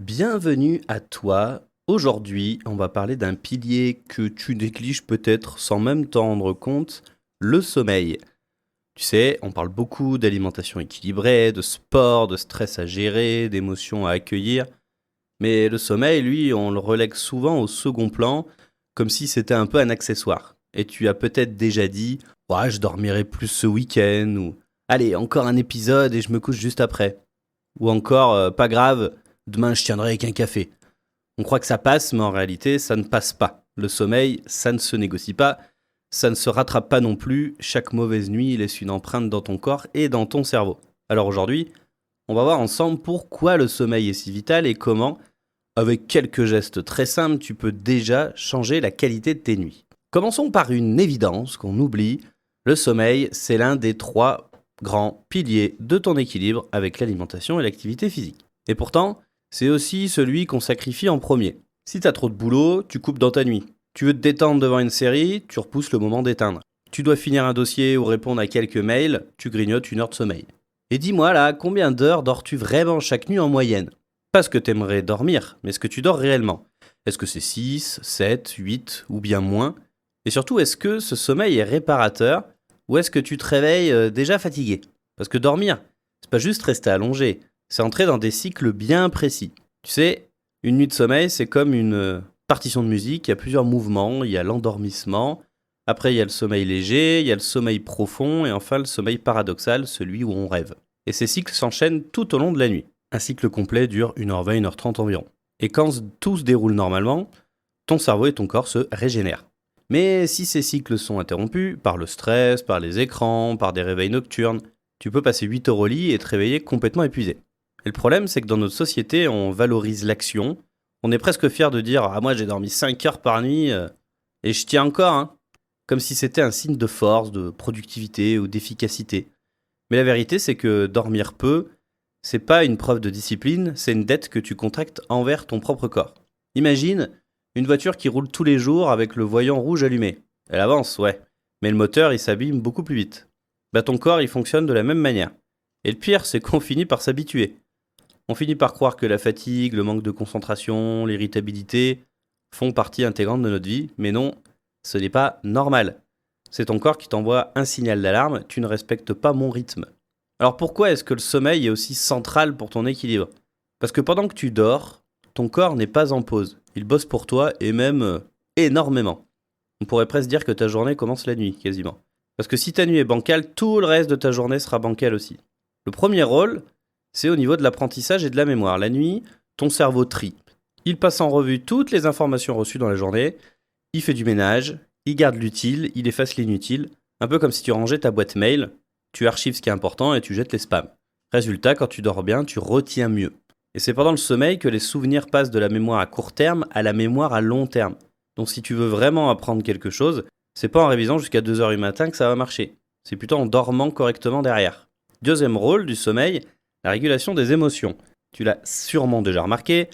Bienvenue à toi. Aujourd'hui, on va parler d'un pilier que tu négliges peut-être sans même t'en rendre compte, le sommeil. Tu sais, on parle beaucoup d'alimentation équilibrée, de sport, de stress à gérer, d'émotions à accueillir. Mais le sommeil, lui, on le relègue souvent au second plan, comme si c'était un peu un accessoire. Et tu as peut-être déjà dit, ouais, je dormirai plus ce week-end, ou allez, encore un épisode et je me couche juste après. Ou encore, pas grave, demain je tiendrai avec un café. On croit que ça passe, mais en réalité, ça ne passe pas. Le sommeil, ça ne se négocie pas, ça ne se rattrape pas non plus. Chaque mauvaise nuit laisse une empreinte dans ton corps et dans ton cerveau. Alors aujourd'hui, on va voir ensemble pourquoi le sommeil est si vital et comment, avec quelques gestes très simples, tu peux déjà changer la qualité de tes nuits. Commençons par une évidence qu'on oublie. Le sommeil, c'est l'un des trois grands piliers de ton équilibre avec l'alimentation et l'activité physique. Et pourtant, c'est aussi celui qu'on sacrifie en premier. Si t'as trop de boulot, tu coupes dans ta nuit. Tu veux te détendre devant une série, tu repousses le moment d'éteindre. Tu dois finir un dossier ou répondre à quelques mails, tu grignotes 1 heure de sommeil. Et dis-moi là, combien d'heures dors-tu vraiment chaque nuit en moyenne? Pas ce que t'aimerais dormir, mais ce que tu dors réellement. Est-ce que c'est 6, 7, 8 ou bien moins? Et surtout, est-ce que ce sommeil est réparateur ou est-ce que tu te réveilles déjà fatigué? Parce que dormir, c'est pas juste rester allongé, c'est entrer dans des cycles bien précis. Tu sais, une nuit de sommeil, c'est comme une partition de musique, il y a plusieurs mouvements, il y a l'endormissement, après il y a le sommeil léger, il y a le sommeil profond et enfin le sommeil paradoxal, celui où on rêve. Et ces cycles s'enchaînent tout au long de la nuit. Un cycle complet dure 1h20, 1h30 environ. Et quand tout se déroule normalement, ton cerveau et ton corps se régénèrent. Mais si ces cycles sont interrompus par le stress, par les écrans, par des réveils nocturnes, tu peux passer 8 heures au lit et te réveiller complètement épuisé. Et le problème, c'est que dans notre société, on valorise l'action. On est presque fier de dire «Ah, moi j'ai dormi 5 heures par nuit et je tiens encore», hein. Comme si c'était un signe de force, de productivité ou d'efficacité. Mais la vérité, c'est que dormir peu, c'est pas une preuve de discipline, c'est une dette que tu contractes envers ton propre corps. Imagine une voiture qui roule tous les jours avec le voyant rouge allumé. Elle avance, ouais, mais le moteur, il s'abîme beaucoup plus vite. Bah ton corps, il fonctionne de la même manière. Et le pire, c'est qu'on finit par s'habituer. On finit par croire que la fatigue, le manque de concentration, l'irritabilité font partie intégrante de notre vie, mais non, ce n'est pas normal. C'est ton corps qui t'envoie un signal d'alarme, tu ne respectes pas mon rythme. Alors pourquoi est-ce que le sommeil est aussi central pour ton équilibre? Parce que pendant que tu dors, ton corps n'est pas en pause. Il bosse pour toi et même énormément. On pourrait presque dire que ta journée commence la nuit, quasiment. Parce que si ta nuit est bancale, tout le reste de ta journée sera bancal aussi. Le premier rôle, c'est au niveau de l'apprentissage et de la mémoire. La nuit, ton cerveau trie. Il passe en revue toutes les informations reçues dans la journée, il fait du ménage, il garde l'utile, il efface l'inutile, un peu comme si tu rangeais ta boîte mail, tu archives ce qui est important et tu jettes les spams. Résultat, quand tu dors bien, tu retiens mieux. Et c'est pendant le sommeil que les souvenirs passent de la mémoire à court terme à la mémoire à long terme. Donc si tu veux vraiment apprendre quelque chose, c'est pas en révisant jusqu'à 2 heures du matin que ça va marcher. C'est plutôt en dormant correctement derrière. Deuxième rôle du sommeil, la régulation des émotions. Tu l'as sûrement déjà remarqué,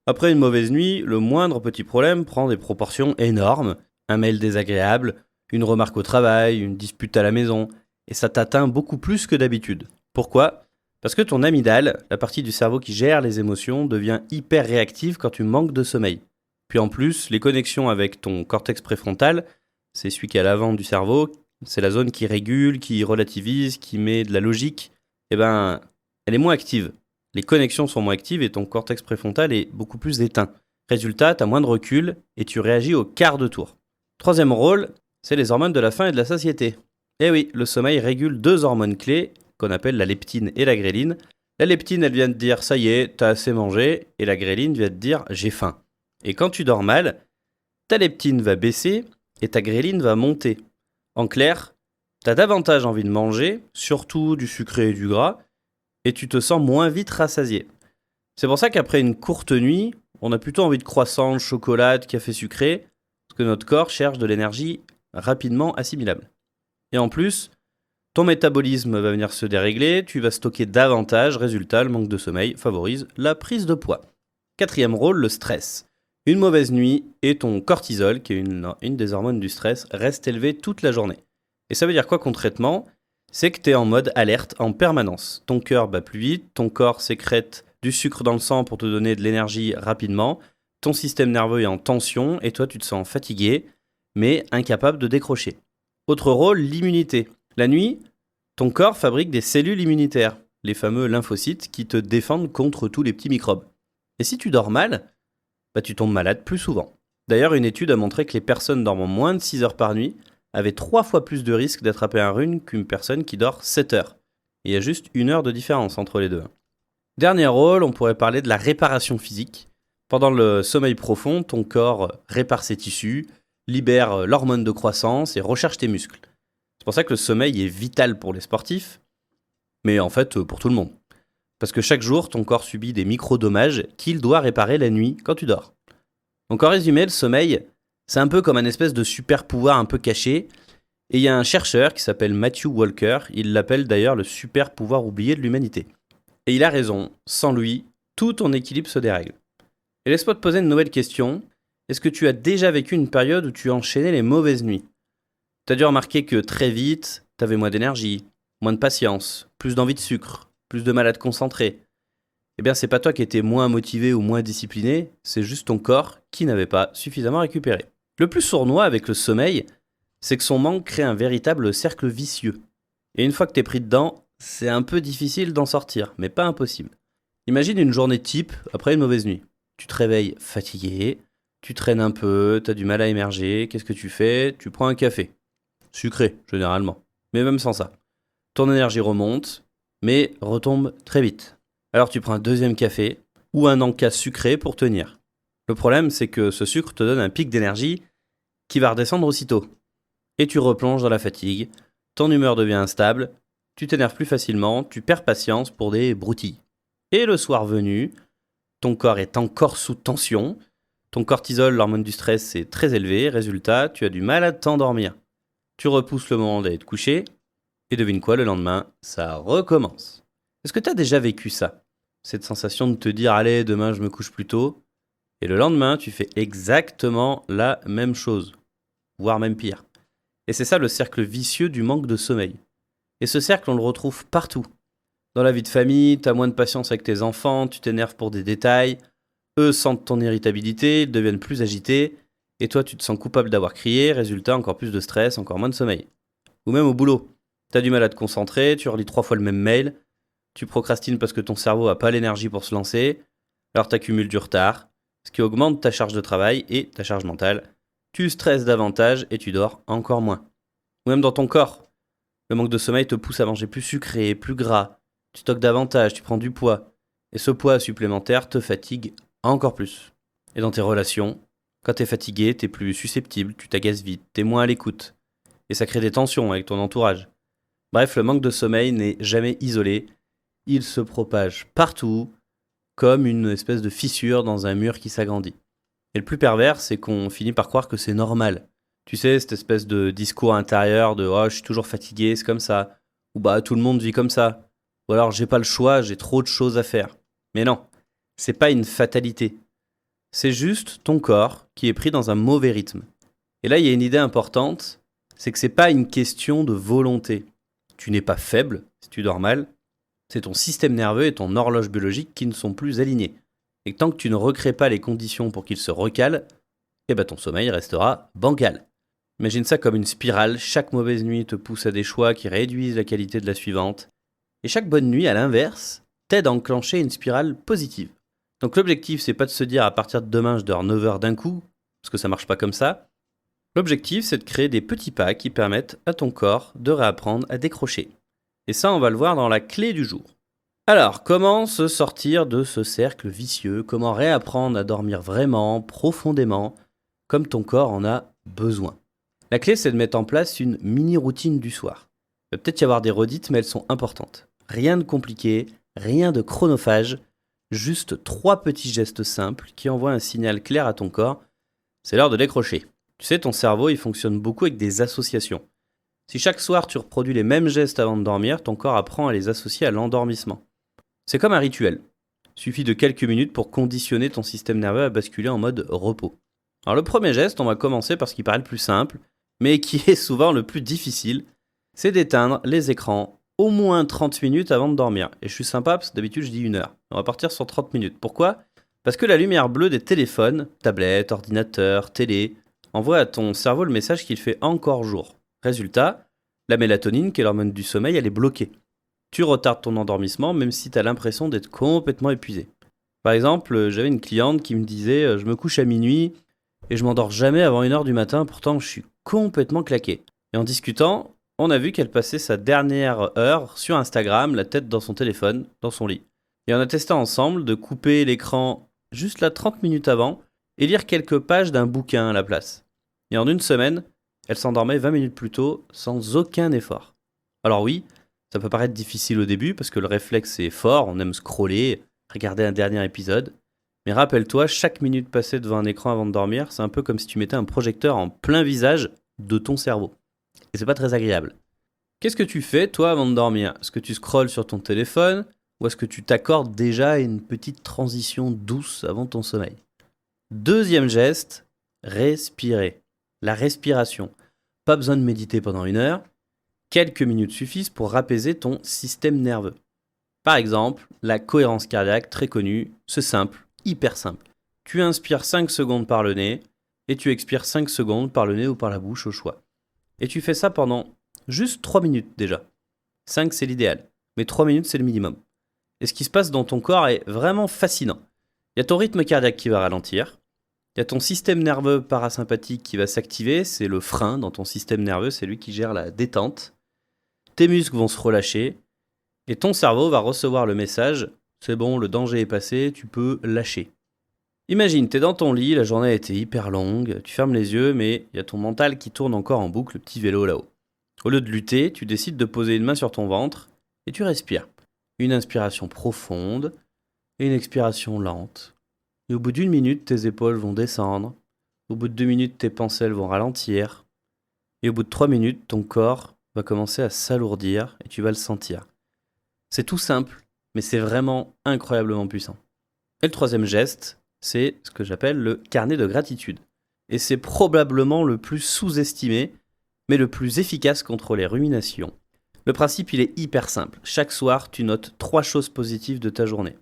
après une mauvaise nuit, le moindre petit problème prend des proportions énormes. Un mail désagréable, une remarque au travail, une dispute à la maison, et ça t'atteint beaucoup plus que d'habitude. Pourquoi? Parce que ton amygdale, la partie du cerveau qui gère les émotions, devient hyper réactive quand tu manques de sommeil. Puis en plus, les connexions avec ton cortex préfrontal, c'est celui qui est à l'avant du cerveau, c'est la zone qui régule, qui relativise, qui met de la logique, eh ben, elle est moins active. Les connexions sont moins actives et ton cortex préfrontal est beaucoup plus éteint. Résultat, tu as moins de recul et tu réagis au quart de tour. Troisième rôle, c'est les hormones de la faim et de la satiété. Eh oui, le sommeil régule 2 hormones clés qu'on appelle la leptine et la gréline. La leptine, elle vient te dire ça y est, t'as assez mangé, et la gréline vient te dire j'ai faim. Et quand tu dors mal, ta leptine va baisser et ta gréline va monter. En clair, t'as davantage envie de manger, surtout du sucré et du gras, et tu te sens moins vite rassasié. C'est pour ça qu'après une courte nuit, on a plutôt envie de croissants, de chocolat, de café sucré, parce que notre corps cherche de l'énergie rapidement assimilable. Et en plus, ton métabolisme va venir se dérégler, tu vas stocker davantage, résultat, le manque de sommeil favorise la prise de poids. Quatrième rôle, le stress. Une mauvaise nuit et ton cortisol, qui est une des hormones du stress, reste élevé toute la journée. Et ça veut dire quoi concrètement? C'est que tu es en mode alerte en permanence. Ton cœur bat plus vite, ton corps sécrète du sucre dans le sang pour te donner de l'énergie rapidement, ton système nerveux est en tension et toi tu te sens fatigué, mais incapable de décrocher. Autre rôle, l'immunité. La nuit, ton corps fabrique des cellules immunitaires, les fameux lymphocytes qui te défendent contre tous les petits microbes. Et si tu dors mal, tu tombes malade plus souvent. D'ailleurs, une étude a montré que les personnes dormant moins de 6 heures par nuit avaient 3 fois plus de risque d'attraper un rhume qu'une personne qui dort 7 heures. Et il y a juste 1 heure de différence entre les deux. Dernier rôle, on pourrait parler de la réparation physique. Pendant le sommeil profond, ton corps répare ses tissus, libère l'hormone de croissance et recharge tes muscles. C'est pour ça que le sommeil est vital pour les sportifs, mais en fait pour tout le monde. Parce que chaque jour, ton corps subit des micro-dommages qu'il doit réparer la nuit quand tu dors. Donc en résumé, le sommeil, c'est un peu comme un espèce de super pouvoir un peu caché. Et il y a un chercheur qui s'appelle Matthew Walker, il l'appelle d'ailleurs le super pouvoir oublié de l'humanité. Et il a raison, sans lui, tout ton équilibre se dérègle. Et laisse-moi te poser une nouvelle question. Est-ce que tu as déjà vécu une période où tu enchaînais les mauvaises nuits ? Tu as dû remarquer que très vite, tu avais moins d'énergie, moins de patience, plus d'envie de sucre, plus de mal à te concentrer. Eh bien, c'est pas toi qui étais moins motivé ou moins discipliné, c'est juste ton corps qui n'avait pas suffisamment récupéré. Le plus sournois avec le sommeil, c'est que son manque crée un véritable cercle vicieux. Et une fois que t'es pris dedans, c'est un peu difficile d'en sortir, mais pas impossible. Imagine une journée type après une mauvaise nuit. Tu te réveilles fatigué, tu traînes un peu, t'as du mal à émerger, qu'est-ce que tu fais ? Tu prends un café. Sucré, généralement. Mais même sans ça. Ton énergie remonte, mais retombe très vite. Alors tu prends un deuxième café ou un encas sucré pour tenir. Le problème, c'est que ce sucre te donne un pic d'énergie qui va redescendre aussitôt. Et tu replonges dans la fatigue, ton humeur devient instable, tu t'énerves plus facilement, tu perds patience pour des broutilles. Et le soir venu, ton corps est encore sous tension, ton cortisol, l'hormone du stress, est très élevé, résultat, tu as du mal à t'endormir. Tu repousses le moment d'aller te coucher, et devine quoi, le lendemain, ça recommence. Est-ce que tu as déjà vécu ça ? Cette sensation de te dire « Allez, demain je me couche plus tôt », et le lendemain, tu fais exactement la même chose, voire même pire. Et c'est ça le cercle vicieux du manque de sommeil. Et ce cercle, on le retrouve partout. Dans la vie de famille, tu as moins de patience avec tes enfants, tu t'énerves pour des détails, eux sentent ton irritabilité, ils deviennent plus agités, et toi tu te sens coupable d'avoir crié, résultat encore plus de stress, encore moins de sommeil. Ou même au boulot, tu as du mal à te concentrer, tu relis 3 fois le même mail, tu procrastines parce que ton cerveau n'a pas l'énergie pour se lancer, alors tu accumules du retard, ce qui augmente ta charge de travail et ta charge mentale. Tu stresses davantage et tu dors encore moins. Ou même dans ton corps, le manque de sommeil te pousse à manger plus sucré, plus gras, tu stockes davantage, tu prends du poids, et ce poids supplémentaire te fatigue encore plus. Et dans tes relations, quand t'es fatigué, t'es plus susceptible, tu t'agaces vite, t'es moins à l'écoute, et ça crée des tensions avec ton entourage. Bref, le manque de sommeil n'est jamais isolé, il se propage partout, comme une espèce de fissure dans un mur qui s'agrandit. Et le plus pervers, c'est qu'on finit par croire que c'est normal. Tu sais, cette espèce de discours intérieur de « Oh, je suis toujours fatigué, c'est comme ça », ou « Bah, tout le monde vit comme ça », ou alors « J'ai pas le choix, j'ai trop de choses à faire ». Mais non, c'est pas une fatalité. C'est juste ton corps qui est pris dans un mauvais rythme. Et là, il y a une idée importante, c'est que c'est pas une question de volonté. Tu n'es pas faible si tu dors mal, c'est ton système nerveux et ton horloge biologique qui ne sont plus alignés. Et tant que tu ne recrées pas les conditions pour qu'ils se recalent, ton sommeil restera bancal. Imagine ça comme une spirale, chaque mauvaise nuit te pousse à des choix qui réduisent la qualité de la suivante, et chaque bonne nuit, à l'inverse, t'aide à enclencher une spirale positive. Donc l'objectif, c'est pas de se dire à partir de demain je dors 9 heures d'un coup, parce que ça marche pas comme ça. L'objectif, c'est de créer des petits pas qui permettent à ton corps de réapprendre à décrocher. Et ça, on va le voir dans la clé du jour. Alors, comment se sortir de ce cercle vicieux ? Comment réapprendre à dormir vraiment, profondément, comme ton corps en a besoin ? La clé, c'est de mettre en place une mini-routine du soir. Il va peut-être y avoir des redites, mais elles sont importantes. Rien de compliqué, rien de chronophage, juste 3 petits gestes simples qui envoient un signal clair à ton corps. C'est l'heure de décrocher. Tu sais, ton cerveau, il fonctionne beaucoup avec des associations. Si chaque soir tu reproduis les mêmes gestes avant de dormir, ton corps apprend à les associer à l'endormissement. C'est comme un rituel. Il suffit de quelques minutes pour conditionner ton système nerveux à basculer en mode repos. Alors le premier geste, on va commencer par ce qui paraît le plus simple, mais qui est souvent le plus difficile, c'est d'éteindre les écrans au moins 30 minutes avant de dormir. Et je suis sympa parce que d'habitude je dis 1 heure. On va partir sur 30 minutes. Pourquoi ? Parce que la lumière bleue des téléphones, tablettes, ordinateurs, télé, envoie à ton cerveau le message qu'il fait encore jour. Résultat, la mélatonine, qui est l'hormone du sommeil, elle est bloquée. Tu retardes ton endormissement même si tu as l'impression d'être complètement épuisé. Par exemple, j'avais une cliente qui me disait « Je me couche à minuit et je m'endors jamais avant 1 heure du matin, pourtant je suis complètement claqué. » Et en discutant, on a vu qu'elle passait sa dernière heure sur Instagram, la tête dans son téléphone, dans son lit. Et on a testé ensemble de couper l'écran juste là 30 minutes avant et lire quelques pages d'un bouquin à la place. Et en 1 semaine, elle s'endormait 20 minutes plus tôt sans aucun effort. Alors oui, ça peut paraître difficile au début parce que le réflexe est fort, on aime scroller, regarder un dernier épisode. Mais rappelle-toi, chaque minute passée devant un écran avant de dormir, c'est un peu comme si tu mettais un projecteur en plein visage de ton cerveau. Et c'est pas très agréable. Qu'est-ce que tu fais, toi, avant de dormir ? Est-ce que tu scrolles sur ton téléphone ou est-ce que tu t'accordes déjà une petite transition douce avant ton sommeil ? Deuxième geste, respirer. La respiration. Pas besoin de méditer pendant 1 heure. Quelques minutes suffisent pour apaiser ton système nerveux. Par exemple, la cohérence cardiaque, très connue, c'est simple, hyper simple. Tu inspires 5 secondes par le nez et tu expires 5 secondes par le nez ou par la bouche au choix. Et tu fais ça pendant juste 3 minutes déjà. 5 c'est l'idéal, mais 3 minutes c'est le minimum. Et ce qui se passe dans ton corps est vraiment fascinant. Il y a ton rythme cardiaque qui va ralentir, il y a ton système nerveux parasympathique qui va s'activer, c'est le frein dans ton système nerveux, c'est lui qui gère la détente. Tes muscles vont se relâcher et ton cerveau va recevoir le message « c'est bon, le danger est passé, tu peux lâcher ». Imagine, t'es dans ton lit, la journée a été hyper longue, tu fermes les yeux, mais il y a ton mental qui tourne encore en boucle, le petit vélo là-haut. Au lieu de lutter, tu décides de poser une main sur ton ventre et tu respires. Une inspiration profonde et une expiration lente. Et au bout d'1 minute, tes épaules vont descendre. Au bout de 2 minutes, tes pensées vont ralentir. Et au bout de 3 minutes, ton corps va commencer à s'alourdir et tu vas le sentir. C'est tout simple, mais c'est vraiment incroyablement puissant. Et le troisième geste, c'est ce que j'appelle le carnet de gratitude. Et c'est probablement le plus sous-estimé, mais le plus efficace contre les ruminations. Le principe, il est hyper simple. Chaque soir, tu notes 3 choses positives de ta journée.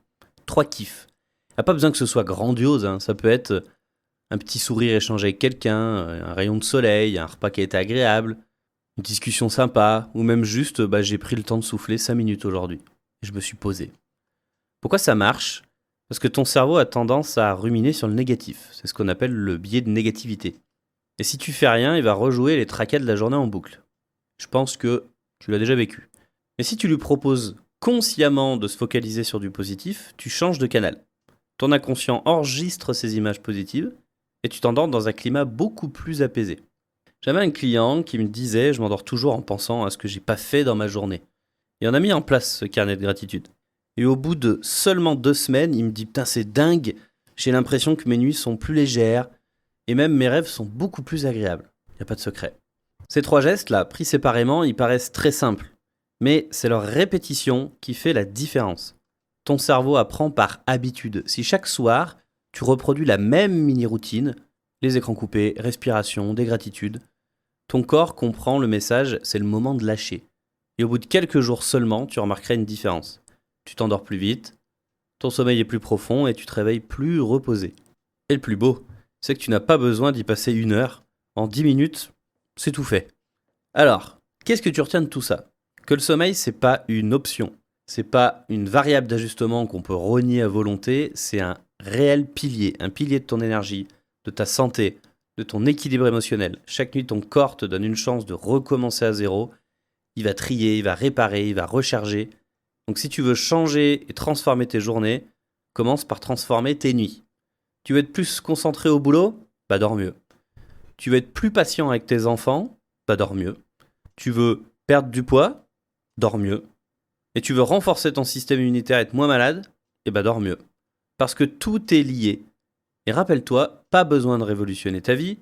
3 kiffs. Il n'y a pas besoin que ce soit grandiose, hein. Ça peut être un petit sourire échangé avec quelqu'un, un rayon de soleil, un repas qui a été agréable, une discussion sympa, ou même juste j'ai pris le temps de souffler 5 minutes aujourd'hui. Et je me suis posé. Pourquoi ça marche ? Parce que ton cerveau a tendance à ruminer sur le négatif. C'est ce qu'on appelle le biais de négativité. Et si tu fais rien, il va rejouer les tracas de la journée en boucle. Je pense que tu l'as déjà vécu. Mais si tu lui proposes consciemment de se focaliser sur du positif, tu changes de canal. Ton inconscient enregistre ces images positives et tu t'endors dans un climat beaucoup plus apaisé. J'avais un client qui me disait « Je m'endors toujours en pensant à ce que j'ai pas fait dans ma journée ». Et on a mis en place ce carnet de gratitude. Et au bout de seulement 2 semaines, il me dit « Putain, c'est dingue, j'ai l'impression que mes nuits sont plus légères et même mes rêves sont beaucoup plus agréables. » Il n'y a pas de secret. Ces 3 gestes-là, pris séparément, ils paraissent très simples. Mais c'est leur répétition qui fait la différence. Ton cerveau apprend par habitude. Si chaque soir, tu reproduis la même mini-routine, les écrans coupés, respiration, des gratitudes, ton corps comprend le message, c'est le moment de lâcher. Et au bout de quelques jours seulement, tu remarqueras une différence. Tu t'endors plus vite, ton sommeil est plus profond et tu te réveilles plus reposé. Et le plus beau, c'est que tu n'as pas besoin d'y passer 1 heure. En 10 minutes, c'est tout fait. Alors, qu'est-ce que tu retiens de tout ça ? Que le sommeil, c'est pas une option. C'est pas une variable d'ajustement qu'on peut rogner à volonté, c'est un réel pilier. Un pilier de ton énergie, de ta santé, de ton équilibre émotionnel. Chaque nuit, ton corps te donne une chance de recommencer à zéro. Il va trier, il va réparer, il va recharger. Donc si tu veux changer et transformer tes journées, commence par transformer tes nuits. Tu veux être plus concentré au boulot ? Dors mieux. Tu veux être plus patient avec tes enfants ? Dors mieux. Tu veux perdre du poids ? Dors mieux. Et tu veux renforcer ton système immunitaire et être moins malade ? Dors mieux. Parce que tout est lié. Et rappelle-toi, pas besoin de révolutionner ta vie,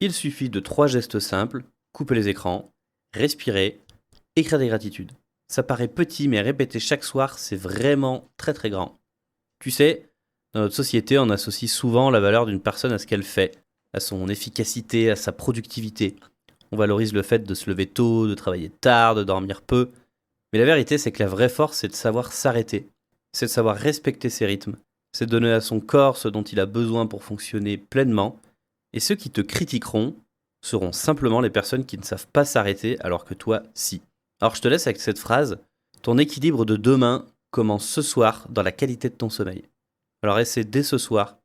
il suffit de 3 gestes simples, couper les écrans, respirer, écrire des gratitudes. Ça paraît petit, mais répéter chaque soir, c'est vraiment très très grand. Tu sais, dans notre société, on associe souvent la valeur d'une personne à ce qu'elle fait, à son efficacité, à sa productivité. On valorise le fait de se lever tôt, de travailler tard, de dormir peu. Mais la vérité, c'est que la vraie force, c'est de savoir s'arrêter. C'est de savoir respecter ses rythmes. C'est de donner à son corps ce dont il a besoin pour fonctionner pleinement. Et ceux qui te critiqueront seront simplement les personnes qui ne savent pas s'arrêter alors que toi, si. Alors je te laisse avec cette phrase. Ton équilibre de demain commence ce soir dans la qualité de ton sommeil. Alors essaie dès ce soir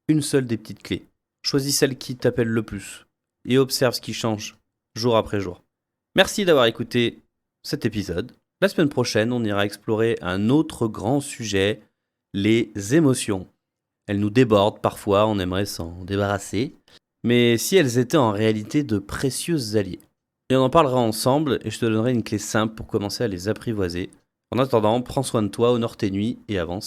une seule des petites clés. Choisis celle qui t'appelle le plus et observe ce qui change jour après jour. Merci d'avoir écouté cet épisode. La semaine prochaine, on ira explorer un autre grand sujet, les émotions. Elles nous débordent parfois, on aimerait s'en débarrasser, mais si elles étaient en réalité de précieux alliés. Et on en parlera ensemble et je te donnerai une clé simple pour commencer à les apprivoiser. En attendant, prends soin de toi, honore tes nuits et avance.